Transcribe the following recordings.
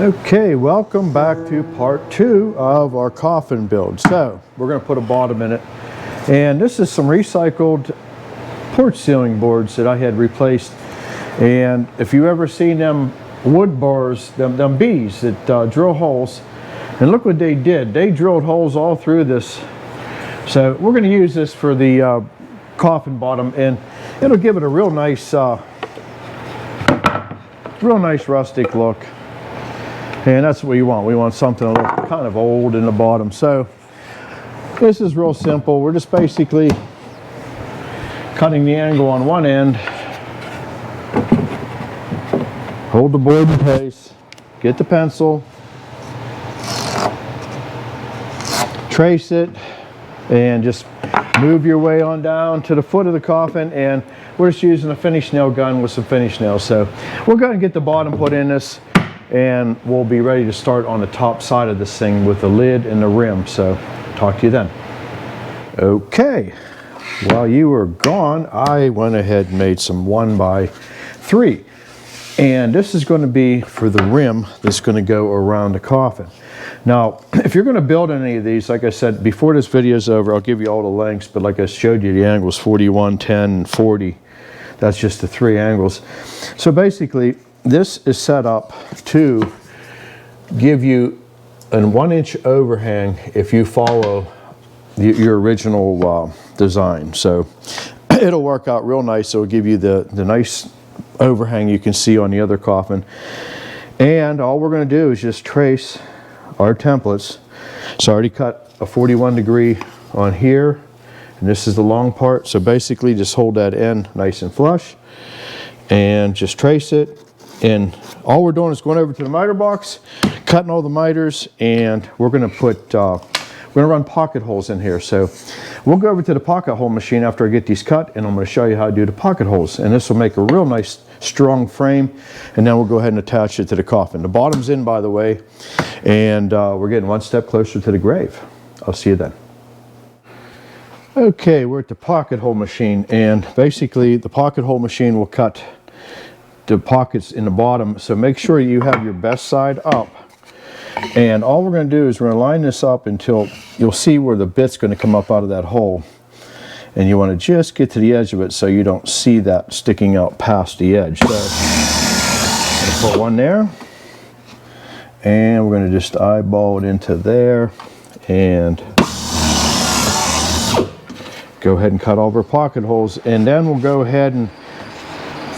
Okay, welcome back to part 2 of our coffin build. So we're going to put a bottom in it, and this is some recycled porch ceiling boards that I had replaced. And if you ever seen them wood bars, them bees that drill holes, and look what they did. They drilled holes all through this. So we're going to use this for the coffin bottom, and it'll give it a real nice rustic look. And that's what we want. We want something a little kind of old in the bottom. So this is real simple. We're just basically cutting the angle on one end, hold the board in place, get the pencil, trace it, and just move your way on down to the foot of the coffin. And we're just using a finish nail gun with some finish nails. So we'll go ahead and get the bottom put in this, and we'll be ready to start on the top side of this thing with the lid and the rim. So talk to you then. Okay, while you were gone, I went ahead and made some 1x3, and this is going to be for the rim that's going to go around the coffin. Now, if you're going to build any of these, like I said, before this video is over, I'll give you all the lengths, but like I showed you, the angles 41, 10, and 40. That's just the 3 angles. So basically, this is set up to give you a 1-inch overhang if you follow your original design. So it'll work out real nice. It'll give you the nice overhang you can see on the other coffin. And all we're going to do is just trace our templates. So I already cut a 41 degree on here, and this is the long part. So basically just hold that end nice and flush and just trace it. And all we're doing is going over to the miter box, cutting all the miters, and we're going to put, we're going to run pocket holes in here. So we'll go over to the pocket hole machine after I get these cut, and I'm going to show you how to do the pocket holes. And this will make a real nice strong frame, and then we'll go ahead and attach it to the coffin. The bottom's in, by the way, and we're getting one step closer to the grave. I'll see you then. Okay, we're at the pocket hole machine, and basically the pocket hole machine will cut the pockets in the bottom. So make sure you have your best side up, and all we're going to do is we're going to line this up until you'll see where the bit's going to come up out of that hole, and you want to just get to the edge of it so you don't see that sticking out past the edge. So I'm going to put one there, and we're going to just eyeball it into there and go ahead and cut all of our pocket holes. And then we'll go ahead and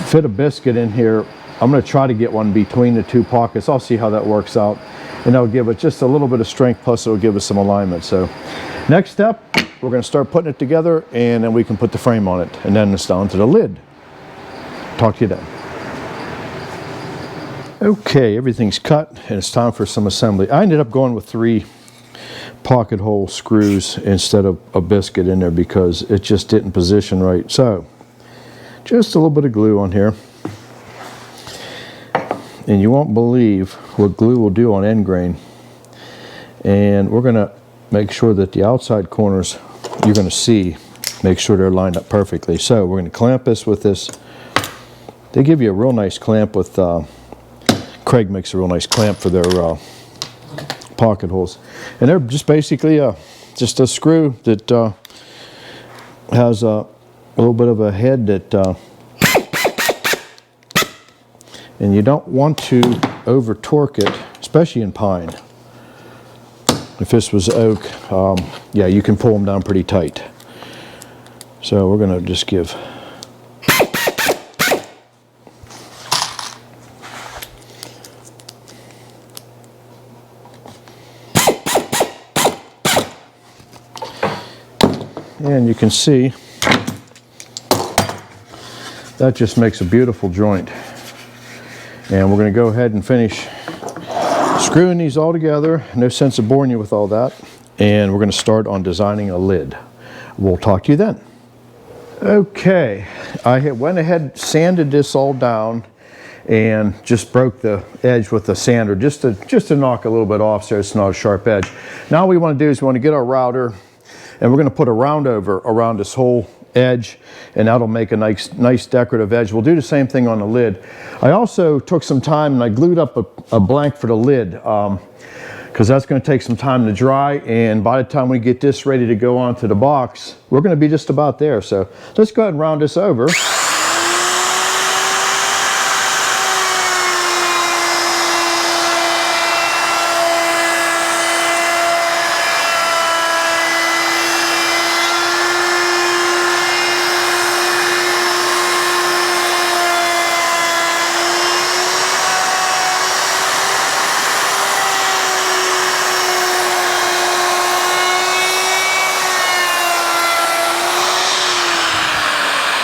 fit a biscuit in here. I'm going to try to get one between the 2 pockets. I'll see how that works out, and that'll give it just a little bit of strength, plus it'll give us some alignment. So next step, we're going to start putting it together, and then we can put the frame on it, and then it's down to the lid. Talk to you then. Okay, everything's cut, and it's time for some assembly. I ended up going with 3 pocket hole screws instead of a biscuit in there because it just didn't position right. So just a little bit of glue on here, and you won't believe what glue will do on end grain. And we're going to make sure that the outside corners you're going to see, make sure they're lined up perfectly. So we're going to clamp this with this. They give you a real nice clamp with Craig makes a real nice clamp for their pocket holes, and they're just basically just a screw that has a little bit of a head that and you don't want to over torque it, especially in pine. If this was oak, yeah, you can pull them down pretty tight. So we're going to just give and you can see that just makes a beautiful joint. And we're going to go ahead and finish screwing these all together. No sense of boring you with all that. And we're going to start on designing a lid. We'll talk to you then. Okay, I went ahead, sanded this all down, and just broke the edge with the sander just to knock a little bit off so it's not a sharp edge. Now what we want to do is we want to get our router, and we're going to put a round over around this whole edge, and that'll make a nice decorative edge. We'll do the same thing on the lid. I also took some time and I glued up a blank for the lid, because that's going to take some time to dry, and by the time we get this ready to go onto the box, we're going to be just about there. So let's go ahead and round this over.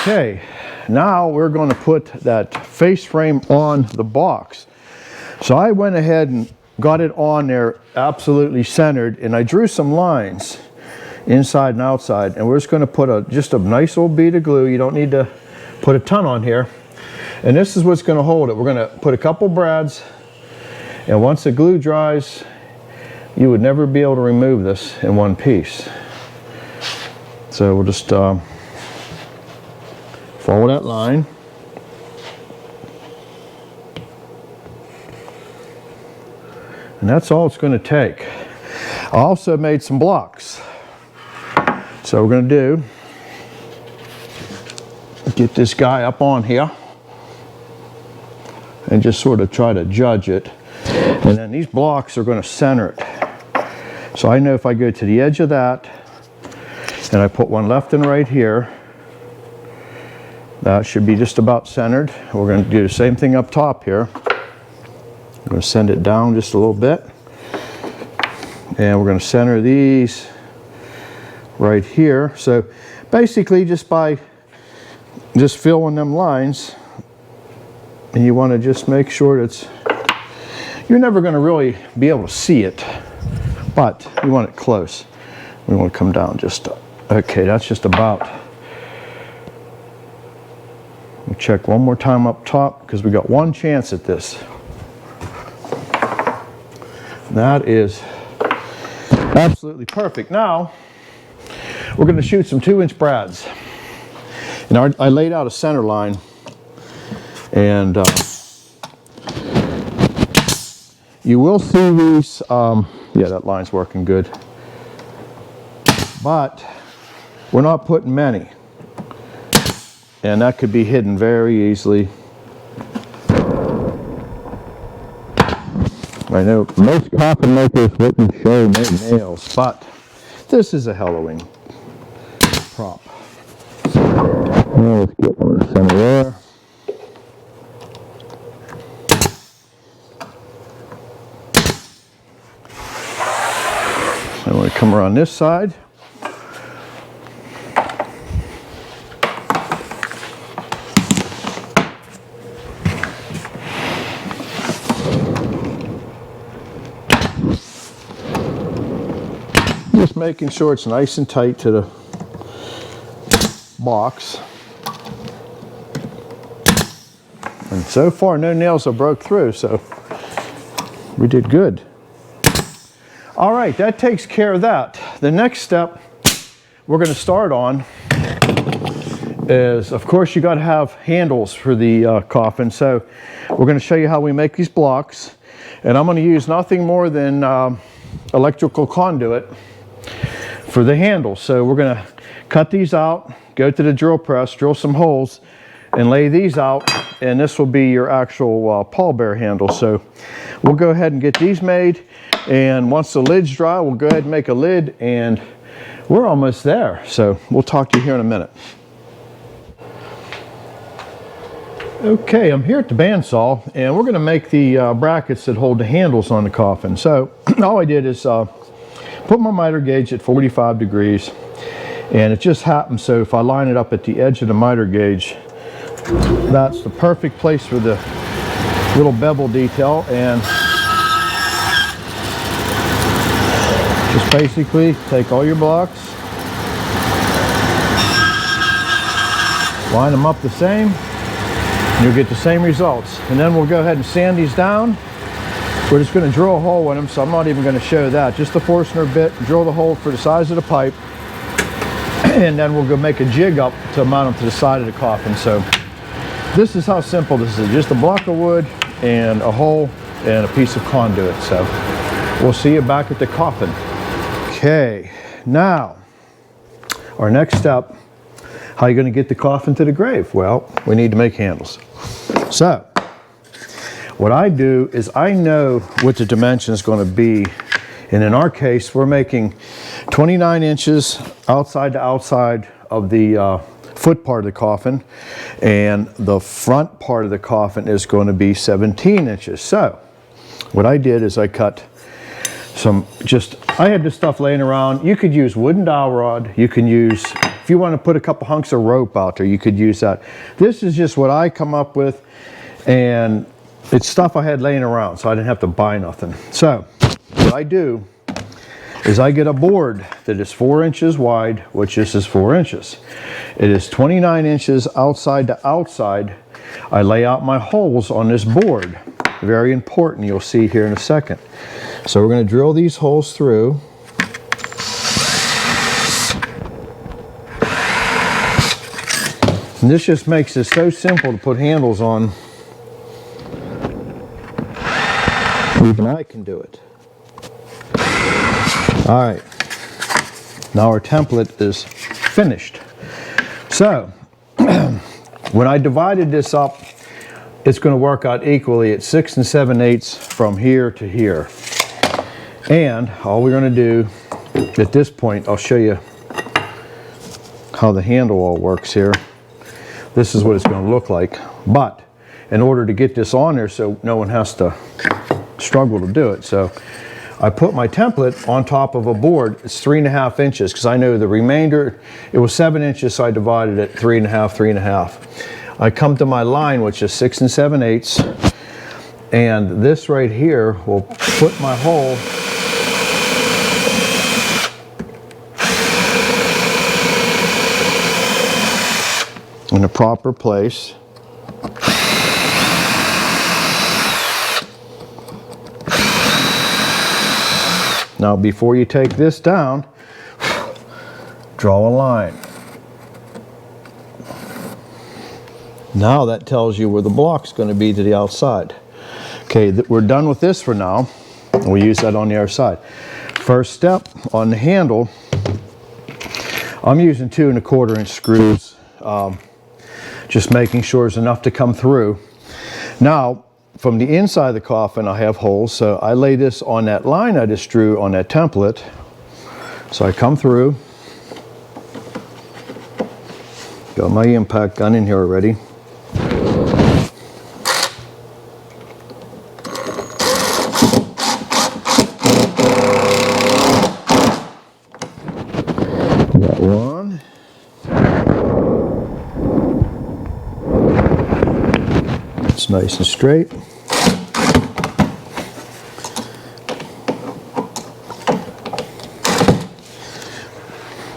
Okay, now we're going to put that face frame on the box. So I went ahead and got it on there absolutely centered, and I drew some lines inside and outside, and we're just going to put just a nice old bead of glue. You don't need to put a ton on here. And this is what's going to hold it. We're going to put a couple brads, and once the glue dries, you would never be able to remove this in one piece. So we'll just follow that line. And that's all it's going to take. I also made some blocks. So we're going to get this guy up on here and just sort of try to judge it. And then these blocks are going to center it. So I know if I go to the edge of that and I put one left and right here, that should be just about centered. We're going to do the same thing up top here. I'm going to send it down just a little bit. And we're going to center these right here. So basically just by filling them lines, and you want to just make sure you're never going to really be able to see it, but you want it close. We want to come down just, okay, that's just about. We'll check one more time up top because we got one chance at this. That is absolutely perfect. Now we're going to shoot some 2-inch brads. And I laid out a center line, and you will see these. Yeah, that line's working good, but we're not putting many. And that could be hidden very easily. I know most coffin makers wouldn't show no nails, but this is a Halloween prop. Now let's get one in the center there. I'm going to come around this side. Just making sure it's nice and tight to the box. And so far no nails have broke through, so we did good. All right, that takes care of that. The next step we're going to start on is, of course, you got to have handles for the coffin. So we're going to show you how we make these blocks, and I'm going to use nothing more than electrical conduit for the handles. So we're going to cut these out, go to the drill press, drill some holes, and lay these out, and this will be your actual pallbearer handle. So we'll go ahead and get these made, and once the lid's dry, we'll go ahead and make a lid, and we're almost there. So we'll talk to you here in a minute. Okay, I'm here at the bandsaw, and we're going to make the brackets that hold the handles on the coffin. So all I did is put my miter gauge at 45 degrees, and it just happens so if I line it up at the edge of the miter gauge, that's the perfect place for the little bevel detail. And just basically take all your blocks, line them up the same, and you'll get the same results. And then we'll go ahead and sand these down. We're just going to drill a hole in them, so I'm not even going to show that. Just the Forstner bit, drill the hole for the size of the pipe. And then we'll go make a jig up to mount them to the side of the coffin. So this is how simple this is. Just a block of wood and a hole and a piece of conduit. So we'll see you back at the coffin. Okay, now our next step, how are you going to get the coffin to the grave? Well, we need to make handles. So what I do is I know what the dimension is going to be. And in our case, we're making 29 inches outside to outside of the foot part of the coffin. And the front part of the coffin is going to be 17 inches. So what I did is I cut I had this stuff laying around. You could use wooden dowel rod. You can use, if you want to put a couple hunks of rope out there, you could use that. This is just what I come up with. And it's stuff I had laying around, so I didn't have to buy nothing. So what I do is I get a board that is 4 inches wide, which this is 4 inches. It is 29 inches outside to outside. I lay out my holes on this board. Very important, you'll see here in a second. So we're going to drill these holes through. And this just makes it so simple to put handles on. Even I can do it. All right, now our template is finished. So when I divided this up, it's going to work out equally at 6 7/8 from here to here. And all we're going to do at this point, I'll show you how the handle all works here. This is what it's going to look like. But in order to get this on there so no one has to struggle to do it, so I put my template on top of a board. It's 3.5 inches because I know the remainder, it was 7 inches, so I divided it 3.5, 3.5. I come to my line, which is 6 7/8, and this right here will put my hole in the proper place. Now before you take this down, draw a line. Now that tells you where the block's going to be to the outside. Okay, we're done with this for now. We'll use that on the other side. First step on the handle, I'm using 2 1/4 inch screws, just making sure there's enough to come through. Now, from the inside of the coffin, I have holes, so I lay this on that line I just drew on that template. So I come through, got my impact gun in here already. Got one. It's nice and straight.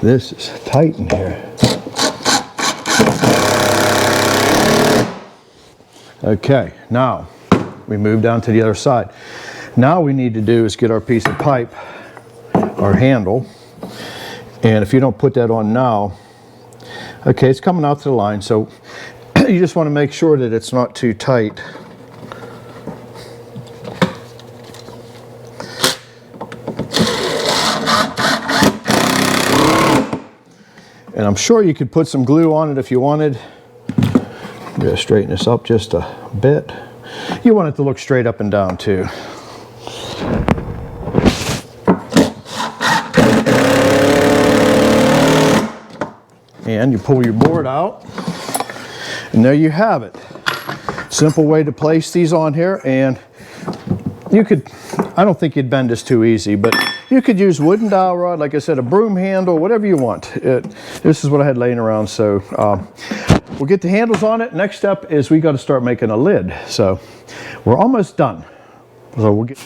This is tight in here. Okay, now we move down to the other side. Now we need to do is get our piece of pipe, our handle, and if you don't put that on now, okay, it's coming out to the line, so you just want to make sure that it's not too tight. And I'm sure you could put some glue on it if you wanted. I'm going to straighten this up just a bit. You want it to look straight up and down too. And you pull your board out, and there you have it. Simple way to place these on here, and you could, I don't think you'd bend this too easy, but you could use wooden dowel rod, like I said, a broom handle, whatever you want. This is what I had laying around, so we'll get the handles on it. Next step is we got to start making a lid. So we're almost done. So we'll get.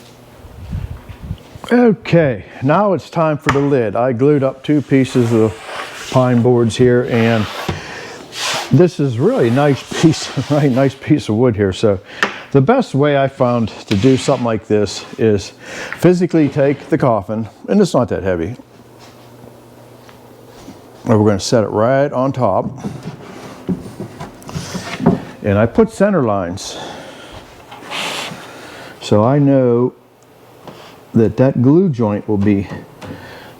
Okay, now it's time for the lid. I glued up 2 pieces of pine boards here, and this is really a nice piece of wood here. So the best way I found to do something like this is physically take the coffin, and it's not that heavy. And we're going to set it right on top. And I put center lines, so I know that that glue joint will be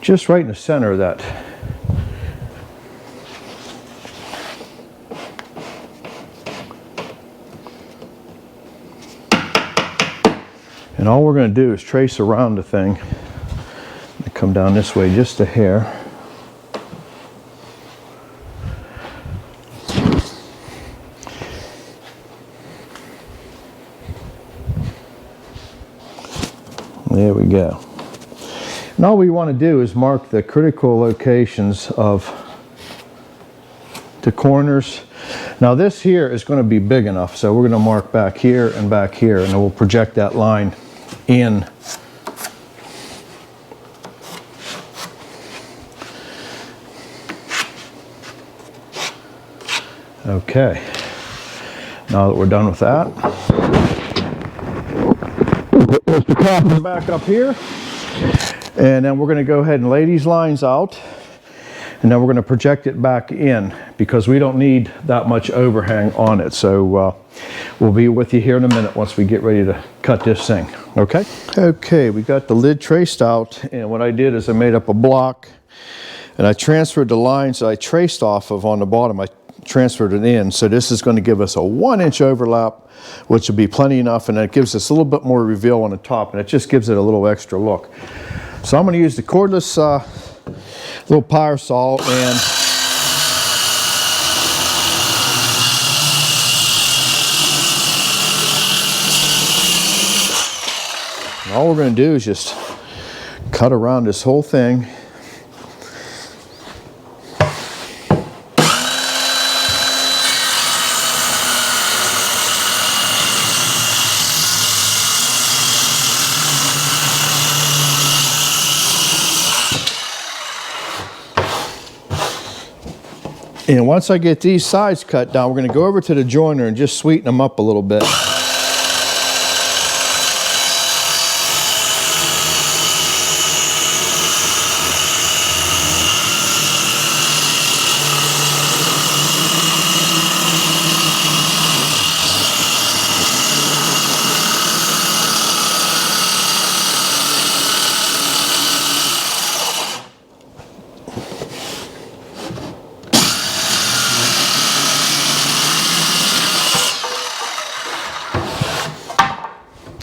just right in the center of that. And all we're going to do is trace around the thing. Come down this way just a hair. There we go. And all we want to do is mark the critical locations of the corners. Now this here is going to be big enough, so we're going to mark back here, and then we'll project that line in. Okay, now that we're done with that, put the coffin back up here, and then we're going to go ahead and lay these lines out, and then we're going to project it back in because we don't need that much overhang on it. So we'll be with you here in a minute once we get ready to cut this thing. Okay? Okay, we got the lid traced out, and what I did is I made up a block, and I transferred the lines that I traced off of on the bottom. I transferred it in, so this is going to give us a 1-inch overlap, which will be plenty enough, and it gives us a little bit more reveal on the top, and it just gives it a little extra look. So I'm going to use the cordless little pyre saw, and all we're going to do is just cut around this whole thing. And once I get these sides cut down, we're going to go over to the joiner and just sweeten them up a little bit.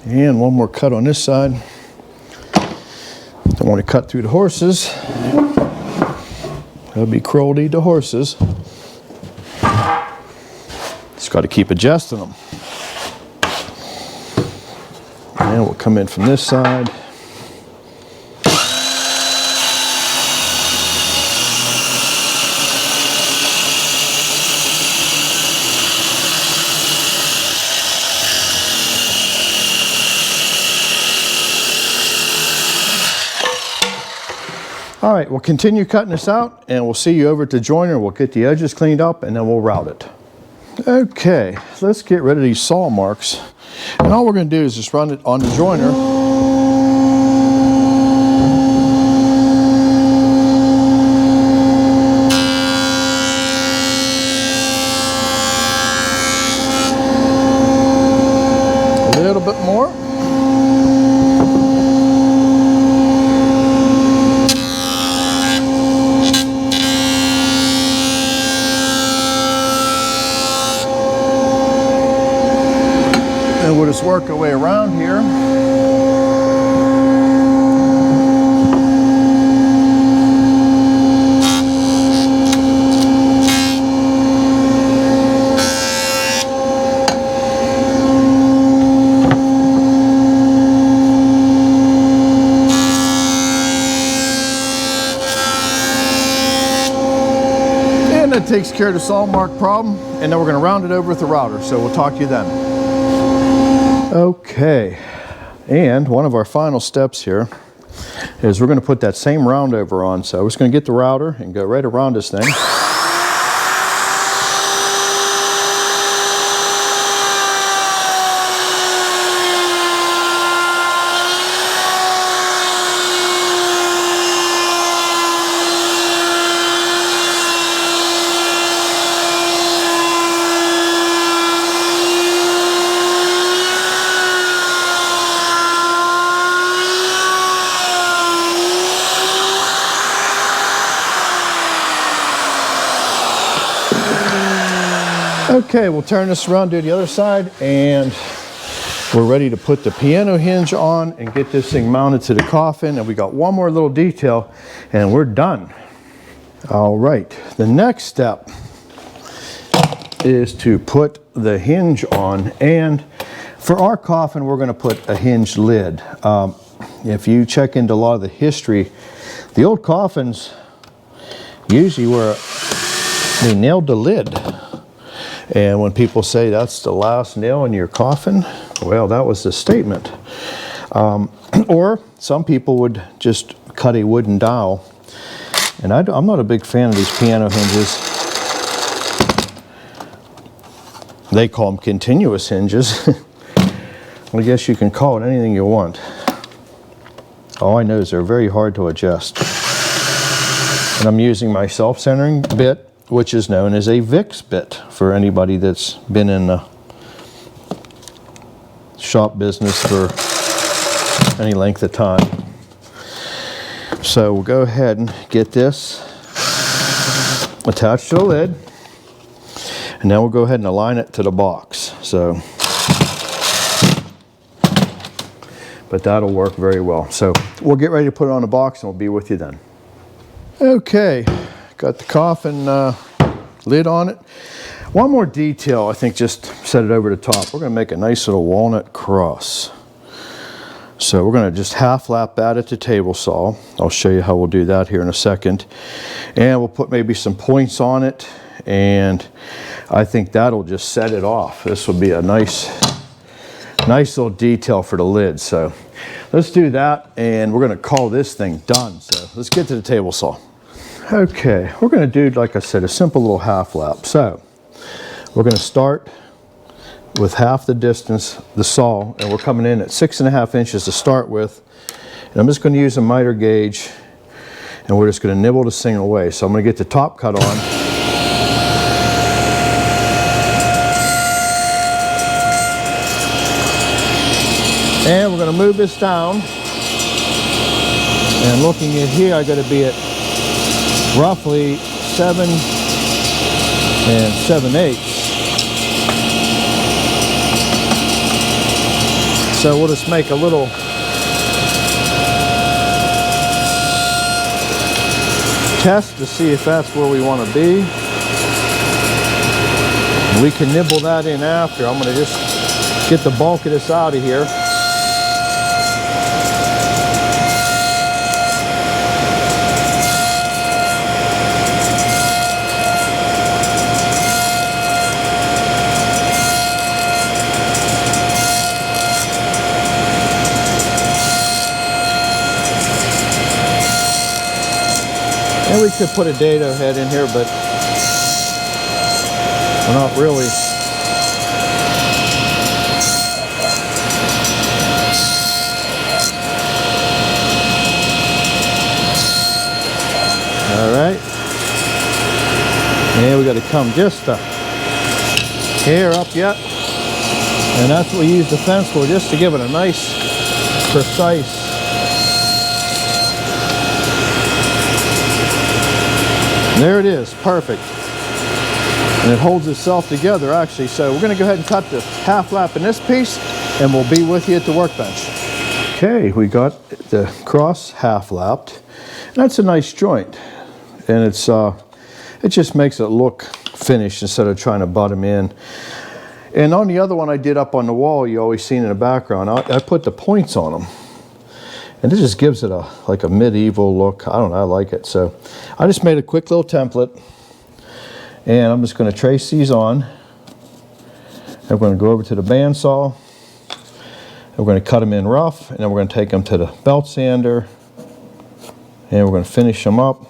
And one more cut on this side. Don't want to cut through the horses. That'll be cruelty to horses. Just got to keep adjusting them. And we'll come in from this side. All right, we'll continue cutting this out, and we'll see you over at the joiner. We'll get the edges cleaned up, and then we'll route it. Okay, let's get rid of these saw marks. And all we're going to do is just run it on the joiner. A little bit more. And we'll just work our way around here. And that takes care of the saw mark problem. And then we're going to round it over with the router. So we'll talk to you then. Okay, and one of our final steps here is we're going to put that same round over on. So we're just going to get the router and go right around this thing. Okay, we'll turn this around to the other side, and we're ready to put the piano hinge on and get this thing mounted to the coffin. And we got one more little detail and we're done. All right, the next step is to put the hinge on, and for our coffin we're going to put a hinged lid. If you check into a lot of the history, the old coffins usually were, they nailed the lid. And when people say that's the last nail in your coffin, well, that was the statement. Or some people would just cut a wooden dowel. And I'm not a big fan of these piano hinges. They call them continuous hinges. I guess you can call it anything you want. All I know is they're very hard to adjust. And I'm using my self-centering bit, which is known as a VIX bit for anybody that's been in the shop business for any length of time. So we'll go ahead and get this attached to the lid, and now we'll go ahead and align it to the box. So, but that'll work very well. So we'll get ready to put it on the box and we'll be with you then. Okay, got the coffin lid on it. One more detail, I think, just set it over the top. We're going to make a nice little walnut cross. So we're going to just half lap that at the table saw. I'll show you how we'll do that here in a second. And we'll put maybe some points on it, and I think that'll just set it off. This will be a nice little detail for the lid. So let's do that, and we're going to call this thing done. So let's get to the table saw. Okay, we're going to do, like I said, a simple little half lap. So we're going to start with half the distance, the saw, and we're coming in at 6.5 inches to start with. And I'm just going to use a miter gauge, and we're just going to nibble this thing away. So I'm going to get the top cut on. And we're going to move this down. And looking at here, I got to be at roughly 7 7/8. So we'll just make a little test to see if that's where we want to be. We can nibble that in after. I'm going to just get the bulk of this out of here. And we could put a dado head in here, but we're not really. All right. And we got to come just a hair up yet. And that's what we use the fence for, just to give it a nice, precise. There it is, perfect. And it holds itself together actually. So we're going to go ahead and cut the half lap in this piece, and we'll be with you at the workbench. Okay, we got the cross half lapped. That's a nice joint, and it's it just makes it look finished instead of trying to butt them in. And on the other one I did up on the wall, you always seen in the background, I put the points on them. And it just gives it like a medieval look. I don't know, I like it. So I just made a quick little template, and I'm just going to trace these on. I'm going to go over to the bandsaw, and we're going to cut them in rough, and then we're going to take them to the belt sander, and we're going to finish them up.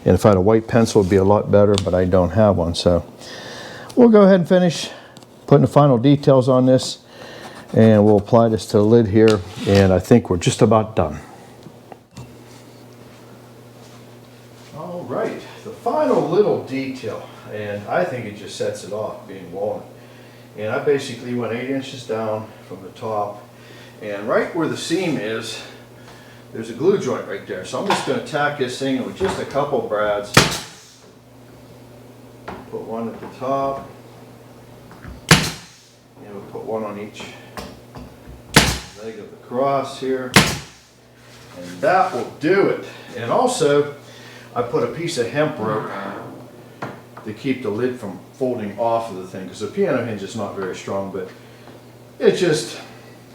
And if I had a white pencil, it would be a lot better, but I don't have one. So we'll go ahead and finish putting the final details on this. And we'll apply this to the lid here, and I think we're just about done. All right, the final little detail, and I think it just sets it off, being walnut. And I basically went 8 inches down from the top, and right where the seam is, there's a glue joint right there. So I'm just going to tack this thing in with just a couple brads. Put one at the top. put one on each leg of the cross here. And that will do it. And also, I put a piece of hemp rope to keep the lid from folding off of the thing, because the piano hinge is not very strong, but it's just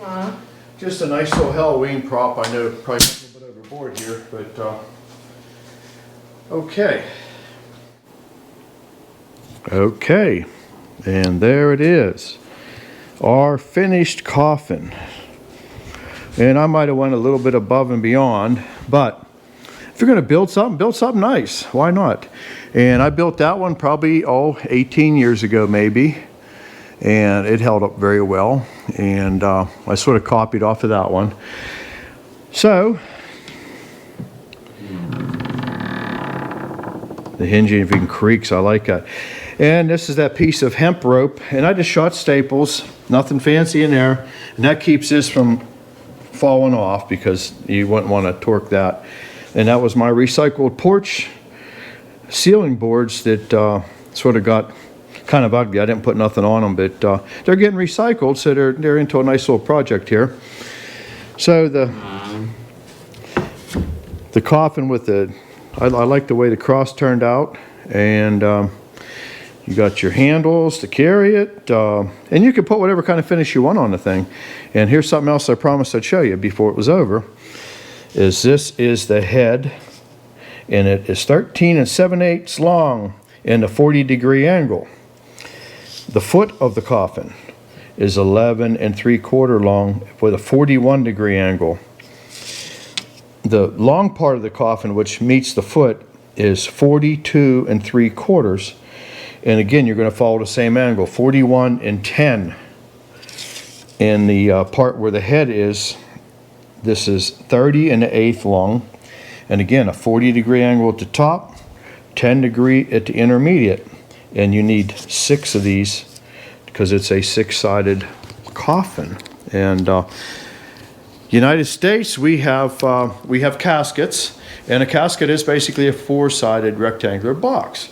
a nice little Halloween prop. I know probably a little bit overboard here, but okay. Okay, and there it is, our finished coffin. And I might have went a little bit above and beyond, but if you're going to build something nice. Why not? And I built that one probably 18 years ago maybe, and it held up very well. And I sort of copied off of that one. So the hinging even creaks. I like that. And this is that piece of hemp rope, and I just shot staples, nothing fancy in there, and that keeps this from falling off because you wouldn't want to torque that. And that was my recycled porch ceiling boards that sort of got kind of ugly. I didn't put nothing on them, but they're getting recycled, so they're into a nice little project here. So the coffin with the, I like the way the cross turned out, and you got your handles to carry it, and you can put whatever kind of finish you want on the thing. And here's something else I promised I'd show you before it was over. This is the head, and it is 13 7/8 long in a 40-degree angle. The foot of the coffin is 11 3/4 long with a 41-degree angle. The long part of the coffin, which meets the foot, is 42 3/4. And again, you're going to follow the same angle, 41 10. And the part where the head is, this is 30 1/8 long. And again, a 40-degree angle at the top, 10-degree at the intermediate. And you need 6 of these because it's a 6-sided coffin. And United States, we have caskets, and a casket is basically a 4-sided rectangular box.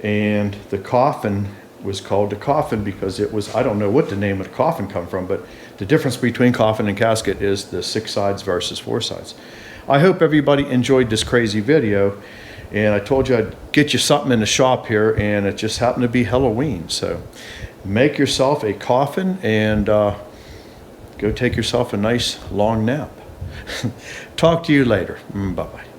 And the coffin was called the coffin because it was, I don't know what the name of the coffin come from, but the difference between coffin and casket is the 6 sides versus 4 sides. I hope everybody enjoyed this crazy video, and I told you I'd get you something in the shop here, and it just happened to be Halloween. So make yourself a coffin and go take yourself a nice long nap. Talk to you later. Bye-bye.